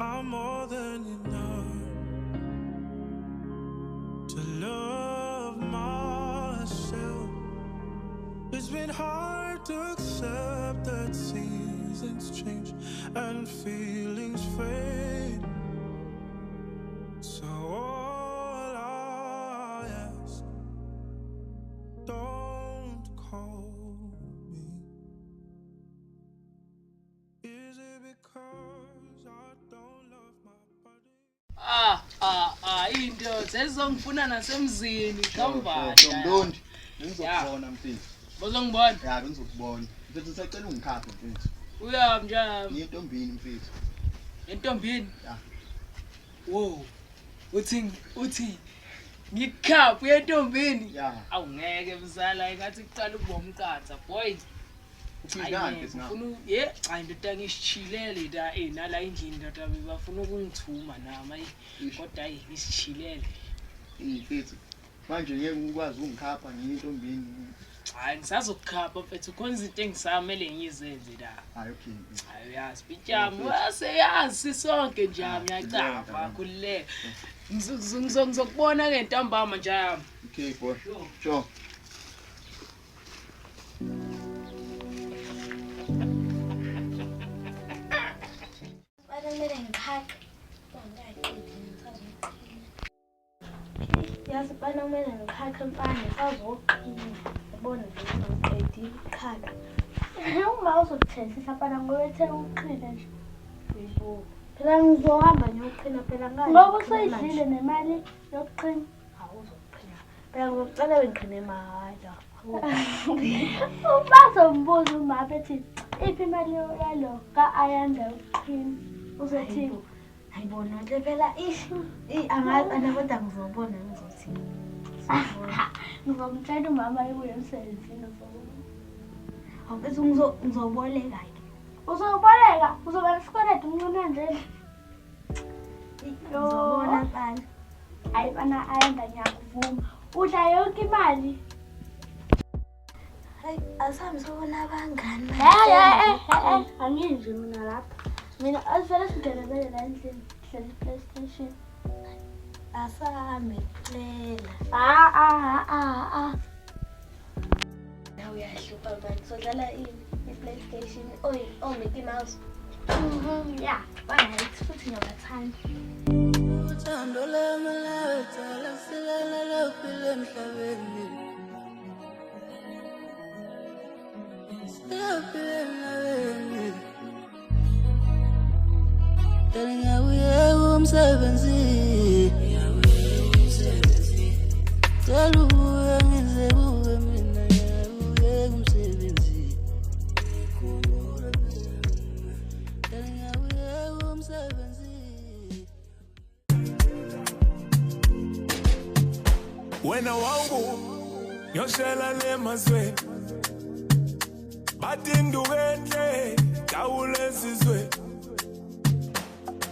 I'm more than enough to love myself. It's been hard to accept that seasons change and feelings fade. So all I ask, don't call me. Is it because I don't love my body? Into sezongifuna nasemzini khamba. Ndondi, ngizokubona mfethu. Bozongibona? Ya, ngizokubona. Mfethu sicela ungikhaphe mfethu. Uya njani? Ngintombini mfethu. Entombini? Ya. Wo. Uthi ngikhapha entombini? Ya. Awungeke mzala engathi kuqala ukuba umqatha boy. Uphindani mfethu na? Ufuna cha indoda ngisishilele la nala endlini ndoda bafuna ukungithuma nama kodwa ngisishilele. Mfethu. Manje ngeke ukwazi ungikhapha ngintombini. Hayi ngisazokukhapha mfethu khona izinto engisamele ngizenze la. Hayi okay. Hayi uyazi bitjami waseyazi sonke nje ngiyacapha khulile. Ngizokubona ke ntambama nje yami. Okay boy. Sure. Yazi bana kumele ngikhakhe mfana sazoqina yabona nje ngiqedile ukukhakha uma uzokuthensisa bana ngowethe uqina nje yebo phela ngizohamba ngiyoqina phela ngazi ngoba usayidlile nemali yokuqina awuzoqina phela ngicela wengiqine mahhala bazombuza uma bethi iphi imali yalo ka-ayanda yokuqina uzothi ayibona nje phela angazi kodwa ngizobona ngizothi ngizomtshela umama ebuye emsebenzini awubese ngizoboleka-ke uzoboleka uzoba nesikweletu umncane njena ngizobona bana hayi bana ayanda ngiyakuvuma udla yonke imali hayi asahambe sobona abangani anginje mina lapha mina asivele sigelebele la endlini hleli PlayStation asahambe kuphela nawe uyahlupha manje sodlala i-PlayStation Mickey Mouse ya banayithi futhi ngiyabathanda Uthando lami lathela silala lophile emhlabeni Silaphile emhlabeni Ngiyabuye umsebenzi Cela ubuye ngize kuwe mina ngiyabuye umsebenzi Ngiyabuye umsebenzi Wena wangu yoshela lemazweni Badindukenhle kawulezizwe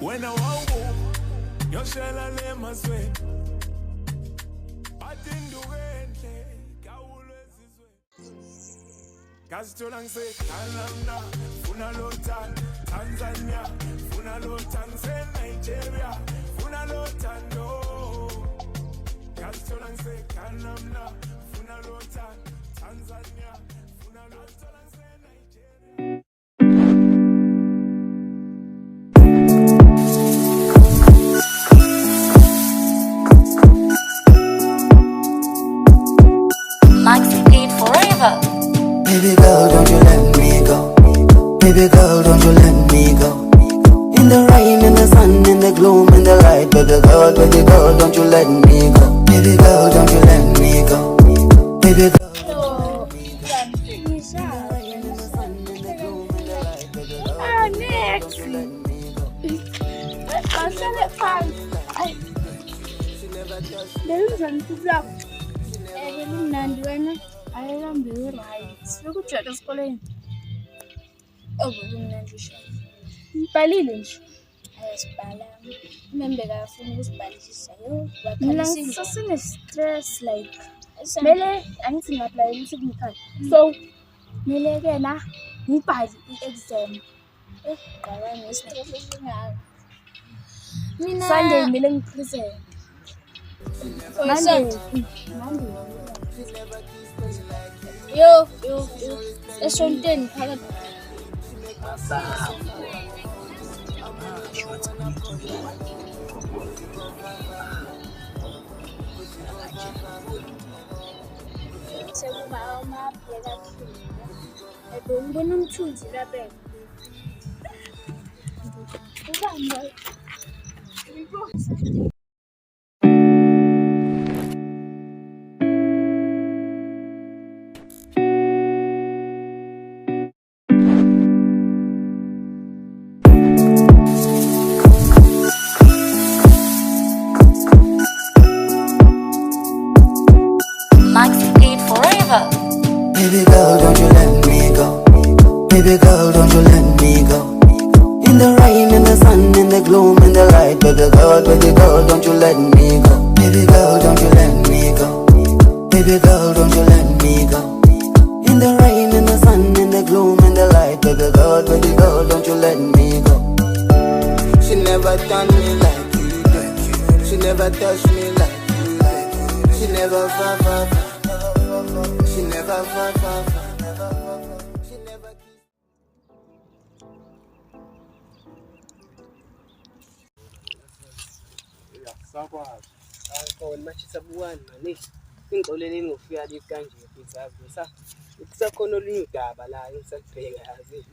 Wena wangu yoshela lemazweni Badindukenhle kawulezizwe Ngazithola ngiseKhanada funa lothando Tanzania funa lothando Nigeria funa lothando Ngazithola ngiseKhanada funa lothando Tanzania funa lothando Nigeria Baby girl, don't you let me go. Baby girl, don't you let me go. In the rain, in the sun, in the gloom, in the light. Baby girl, don't you let me go. Baby girl, don't you let me go. Baby girl, don't you let me go. In the rain, in the sun, in Bengizanifisa belimnandi wena ayihambe right lokujwayela esikoleni obekumnandi sho ngibhalile nje ayasibhala umembe kafuna ukusibhalisisa mina ngisasine stress like mele angithi ngi-apply i-technical so mele ke na ngibhale i-exam qabanga ngestress esingaka mina Sunday mele ngipresent Monday. Yo. Esontweni phakathi. Sekuba amabheka kakhulu. Ngibona umthunzi lapha. Ubamba. Baby girl, don't you let me go. Baby girl, don't you let me go. In the rain, in the sun, in the gloom, in the light. Baby girl, don't you let me go. Baby girl, don't you let me go. Baby girl, don't you let me go. In the rain, in the sun, in the gloom, in the light. Baby girl, don't you let me go. She never done me like you do. She never touched me like you do. She never She never She never Sakwazi. Khona manje sabuwani manje ingxolele ngofika lezi kanje mfethu kusakhona olunye udaba la engisakubheka yazi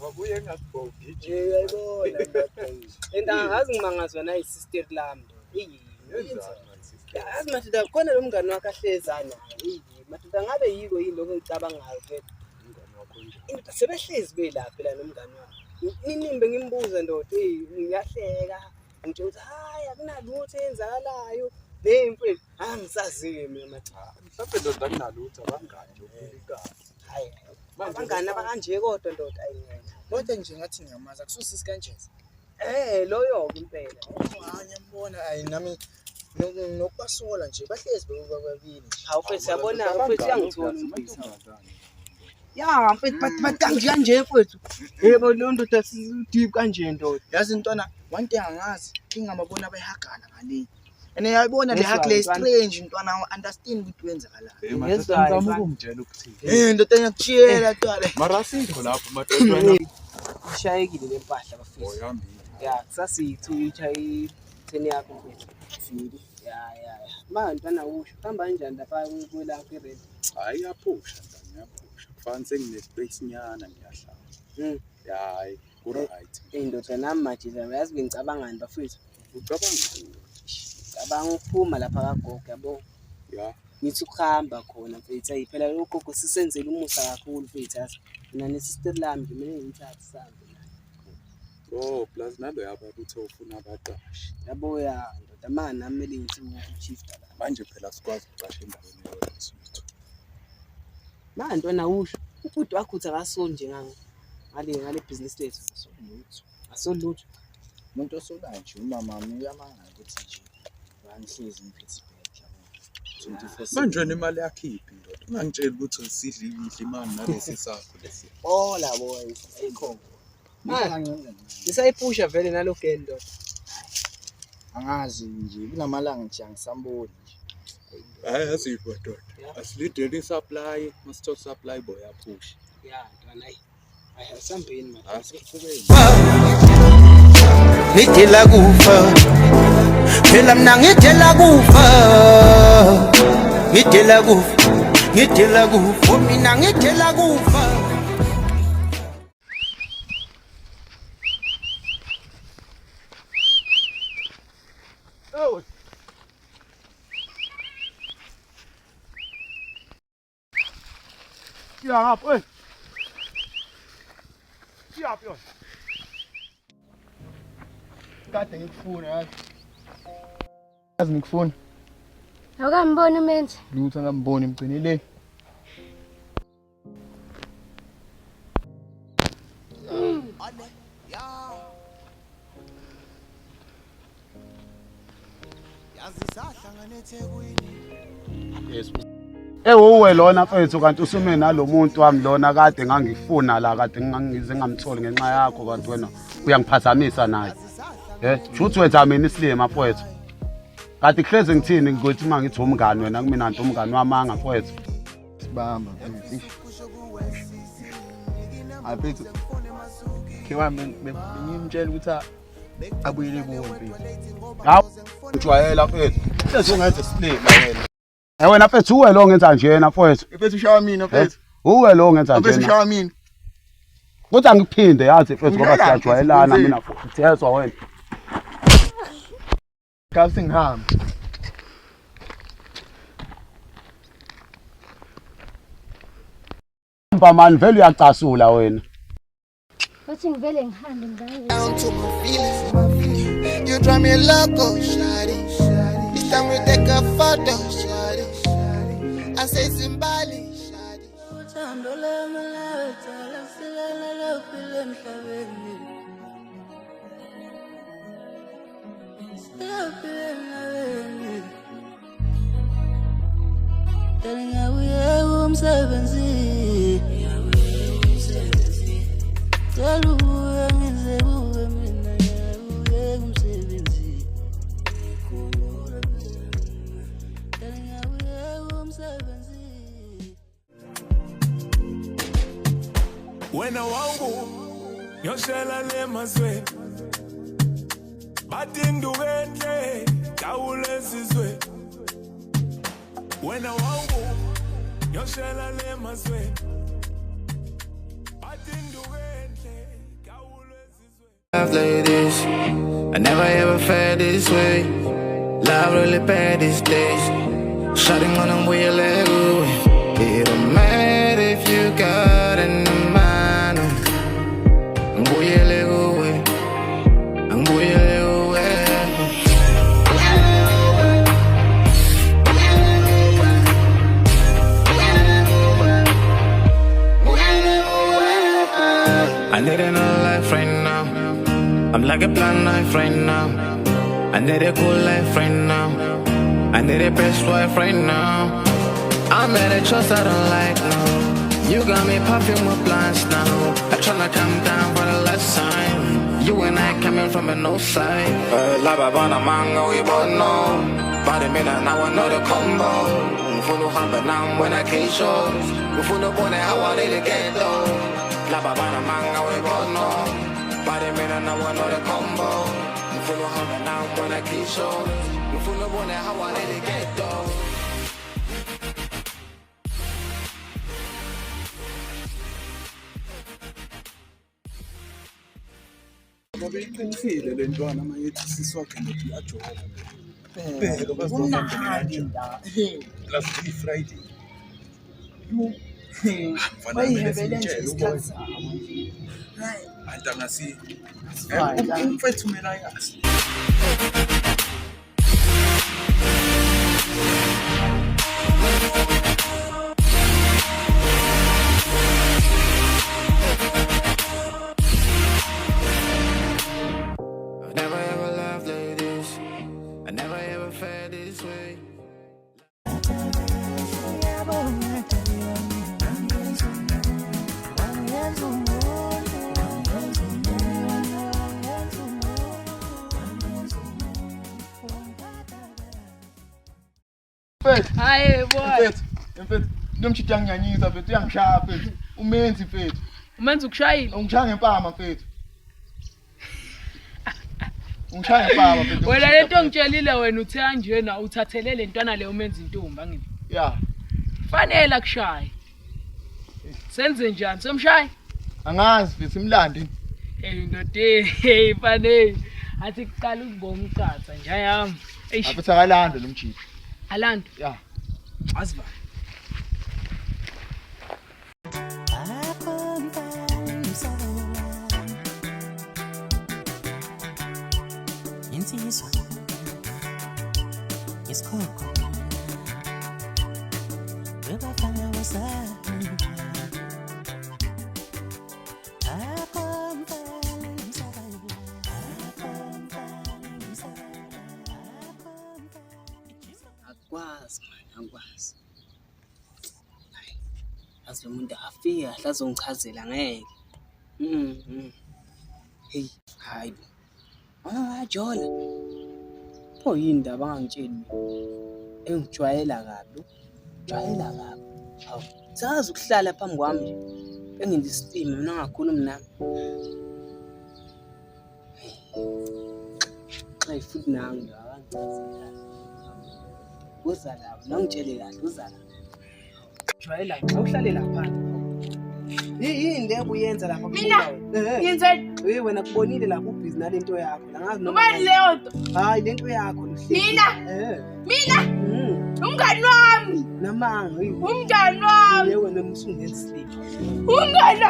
Nobuye ngakubhoki nje. yayibona enda angazi ngimangazwa nayi sister lami yazi madoda khona lo mngani wakhe ahlezana madoda ngabe yiko yini lokho ngicabangayo phela Umngane wakho nje. indoda sebehlezi belaphi la nomngani wakhe ninimbe ngimbuza ndoda ngiyahleka ngitsho ukuthi hayi akunalutho eyenzakalayo nemfethu angisaziwe mina macha Mhlawumbe ndoda kunalutho abangani uphilikazi. hayi abangani abakanje kodwa ndoda ayingena kodwa nje ngathi ngiyamaza kususisi kanje. loyo impela Ngiyambona ayi nami nokubasola nje bahlezi bobabili. hawu mfethu yabona mfethu yangithola umfethu Ya mfethu but kanje mfethu yebo lo ndoda deep kanje ndoda yazi ntwana one day angazi kingamabona bayahagana ngale. And yayibona le hagale strange ntwana understand ukuthi wenzakala. Ngizama ukumtshela ukuthini. Ndoda ngiyakutshela ntwana. Mara sikho lapho madodana. ishayekile lempahla bafethu Oyambile. ya sasithu ichayi 10 yakho mfethu Fili. ya manje ntwana usho hamba kanjani lapha kwelapha irent Hayi yaphusha ngiyapusha. Kufanele senginespace nyana ngiyahlala. Hayi, ku right. indoda nami manje yazi ngicabangani bafethu Ucabanga cabanga ukuphuma lapha kagogo yabo ya. ngithi ukuhamba khona mfethu ayiphela ugogo sisenzele umusa kakhulu mfethu yazi mina nesister lami kumele ngithathe sambe Oh, plus nalo yaba ukuthi ufuna abaqashi. yabo ya ndoda manje nami kumele ngithi uchifta la Manje phela sikwazi ukuqasha endaweni yodwa sithu. manje ntwana usho ubhuti wakho uthi akasoni nje ngale business lethu asolutho Umuntu osolayo nje umama wami uyamanga ukuthi nje bangihlezi ngiphethe ibhedla. 24/7. Manje nemali yakhiphi ndoda. Ungangitshela ukuthi usidla idla imali nalesi sakho lesi. hola boys ayikho Manje nisayipusha vele nalogendo angazi nje kunamalanga nje angisamboni nje. Hayi asipho ndoda. Asilideli supply, must supply boy yaphusha. ya ntwana ayihasambeni manje Asiqhubeni. Ngidela kufa phela mina ngidela kufa mina ngidela kufa Oh. Ya ngapha Ya pio. kade ngikufuna yazi. Yazi ngikufuna. Awukamboni umenzi? Lutho angamboni imgcinile. Yes. Uwe lona mfethu kanti usume nalomuntu wami lona kade ngangifuna la kade ngangize ngamtholi ngenxa yakho kanti wena uyangiphazamisa naye. Shuthi wenza mina isilima mfethu. Kanti kuhleze ngithini ngokuthi mangithi umngani wena kumina nto umngani wamanga mfethu. Sibamba mfethu. Mfethu. Kewa ngimtshela ukuthi abuyele kuwe mfethu. Hawu ujwayela mfethu. Hleze ungenza isilima wena. Wena mfethu uwe lo ngenza njena mfethu. Mfethu ushawa mina mfethu. Uwe lo ngenza njena. Mfethu ushawa mina. Kuthi angiphinde yazi mfethu ngoba siyajwayelana mina futhi yezwa wena. Kasi ngihamba. Mpa man vele uyacasula wena. Bathi ngivele ngihambe ngayo. Down to my feelings. You drive me loco, shawty. This time we take a photo, shawty. I say Zimbali, shawty. Wena wangu yoshela le mazwe badindukenhle dawulezizwe wena wangu yoshela le mazwe badindukenhle dawulezizwe. Love like this, I never ever felt this way. Love really bad these days. Shutting on them way you let go. It don't matter if you got in the mind. I'm boy you let go. I'm boy you let go. I need another life right now. I'm like a plan life right now. I need a cool life right now. I need a best wife right now. I'm at a trust I don't like now. You got me puffing with blunts now. I tryna come down for the last time. You and I coming from a no side. La babana manga we both know. Body me now I know the combo. Mfuno hamba now when I can't show. Mfuno bone how I need to get low. La babana manga we both know. Body me now I know the combo. Mfuno hamba now when I can't show. Mfuno bone how I need to get low. Ngoba iqinisile le ntwana mayethi siswakhe ngithi uyajola. Bheka bazobamba Last Friday. bayihebele isikhathi Anti angasi. Umfethu mina yazi. Hayi boy. Mfethu, nomchita ngiyanyisa mfethu uyangishaya mfethu. Umenzi mfethu. Umenza ukushayila. Ungishaya ngempama mfethu. Ungishaya ngempama mfethu. Wena lento ongitshelile wena uthe kanjena uthathele le ntwana le umenza intombi angini. Yeah. Fanele akushaye. Senze njani? Somshaye? Angazi mfethu imlandi. Ndote, fanele. Athi kuqala ukubonga uqatha nje yami. Aphethe akalanda lo mjiphi. Alanda. Yeah. Asivale. Isikoko webafana wasana akwazi manje akwazi azi lo muntu afika kahle azongichazela ngeke hey hayi Jola pho yini indaba angangitsheli mina engijwayela kabi hawu sazi ukuhlala phambi kwami nje bengindistima mina ngakhuluma nami xa ifuthi nangi akangichazela uza lapha nangitshele kahle uza lapha jwayela xa uhlale lapha yini le uyenza lapha Mina yenzeni wena kubonile lapha ubhizi nalento yakho langazi noma leyo nto hayi lento yakho lihleli mina umngani wami namanga umngani wami wena musungenzi umngani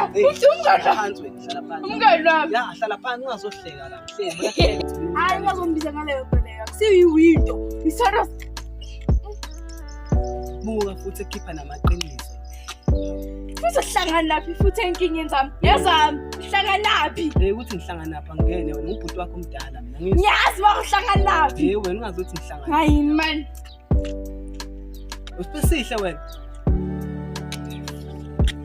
phansi wena hlala phansi umngani wami ya hlala phansi ungazohleka la hleli hayi ngazombiza ngaleyo nto leyo kusiyiwinto isona buka futhi ekhipha namaqiniso uzohlangana naphi futhi enkingeni zami yazami uhlangana naphi ukuthi ngihlangana napha ngene wena ubhuti wakho omdala mina ngiyazi uhlangana naphi wena ungazothi ngihlangana hayi man usipesihle wena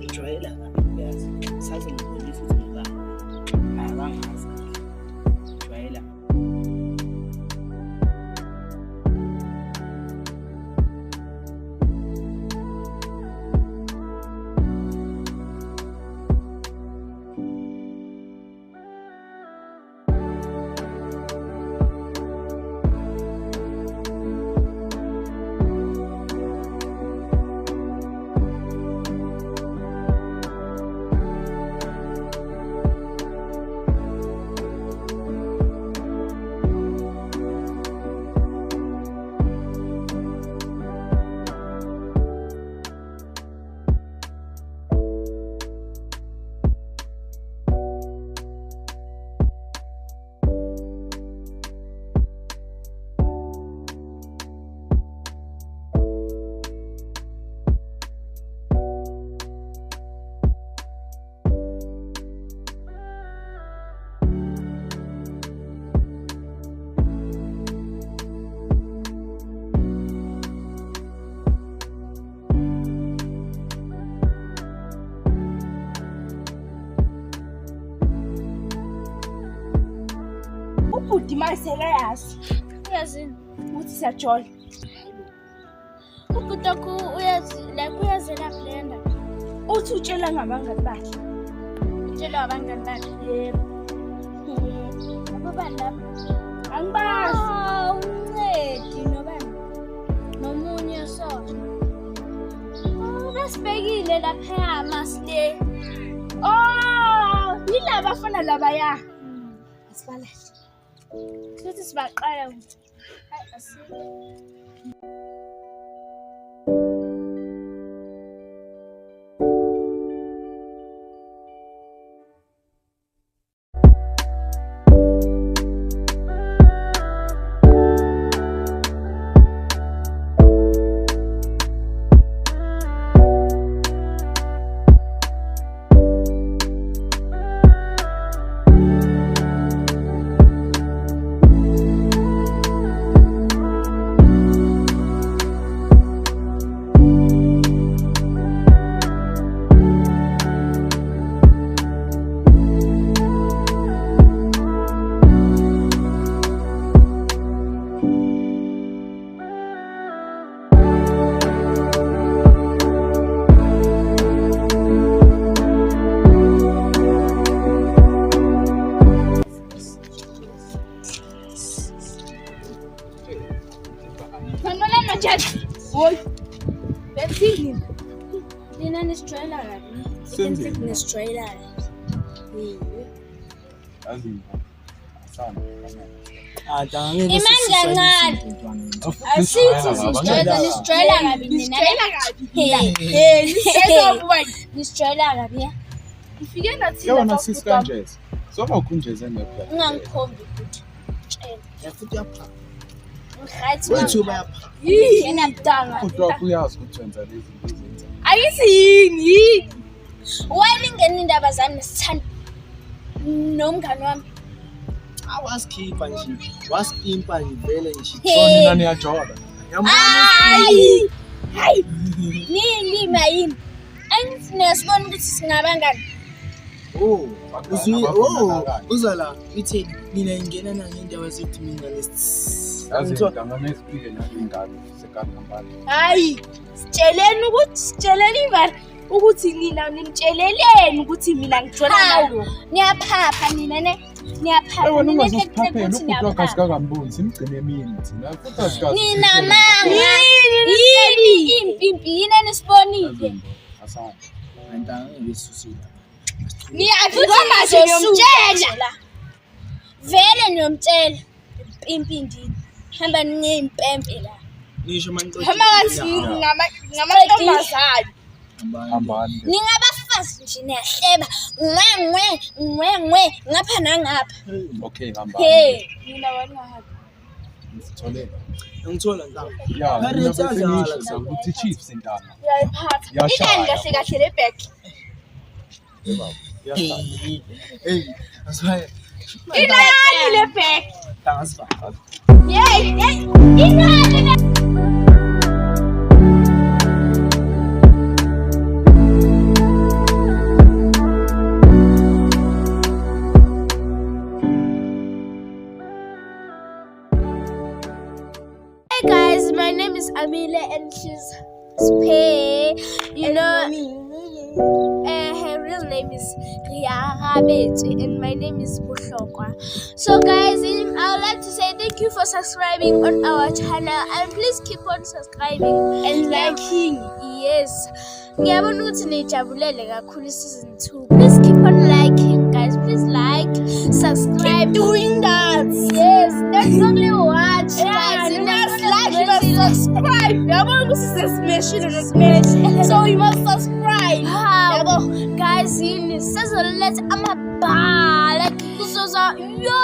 ujwayela yazi sazongibonisa ukuthi ngibani abangazi ujwayela ubhuti maselayazi uyazini ukuthi siyajola ubhuti wakho uyazela blenda uthi utshela ngabangani bakhe utshela abangani bakhe yebo ababani lapha angibazi uncedi nobani nomunye sona besibekile lapha masile yilaba afana labaya asibalele sithi sibaqala ukuthi hayi asile Right, Wethu bayapha. yena mdanga. Kodwa uyazi ukuthi wenza lezi zinto. Ayisini. Wayelingena indaba zami nesithanda nomngani wami. Awasikhipha nje. Wasikimpa nje vele nje. Nina niyajola. Hayi. Nilima yini? Angisibona ukuthi singabangani. Uzala uthi mina ngingena nangendaba ezithi mina lesi. Yazi ngidanga nesipile nalingane sekambani. Hayi, sitsheleni imali ukuthi nina nimtsheleleni ukuthi mina ngijona nalo. Niyaphapha nina ne? Niyaphapha. Wena ungazosiphaphela ukudwa kasikangamboni simgcine mina thina futhi asikazi. Nina manga. Yini impimpi yini enisibonile? Asana. Ngantanga ngesusile. Niyavuka nje ngiyomtshela. Vele ngiyomtshela impimpi ndini. Hamba ningempempe la. Nisho manje. Hamba ngathi ngamantombazane. Hambani. Ningabafazi nje niyahleba. Ngwe ngapha nangapha. Okay hambani. Hey, mina wanahapi. Ngitholela. Ngithola ntanga. Ya, ngiyabafenisha ukuthi Chiefs intanga. Uyayiphatha. Yashaya. Idani kahle kahle le back. Hey, asibaye. Inani le back. Ntanga asibaye. Yey, inani le. Hey guys, my name is Amile and she's Spay. You know, her real name is Riarabete and my name is Bushokwa. So guys, I would like to say thank you for subscribing on our channel and please keep on subscribing and liking. Yes. Ngiyabona ukuthi nijabulele kakhulu season 2. Please keep on liking, guys. Please like, subscribe. Keep doing that. Yes, that's only watch, guys. You must like, you must subscribe. Ngiyabona ukuthi sesimeshile. So you must subscribe. Yabo, guys, yini sezoletha amabhala kuzoza yo.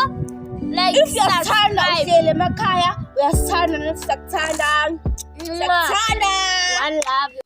Like if you're tired of emakhaya, uyasithanda nathi siyakuthanda. One love.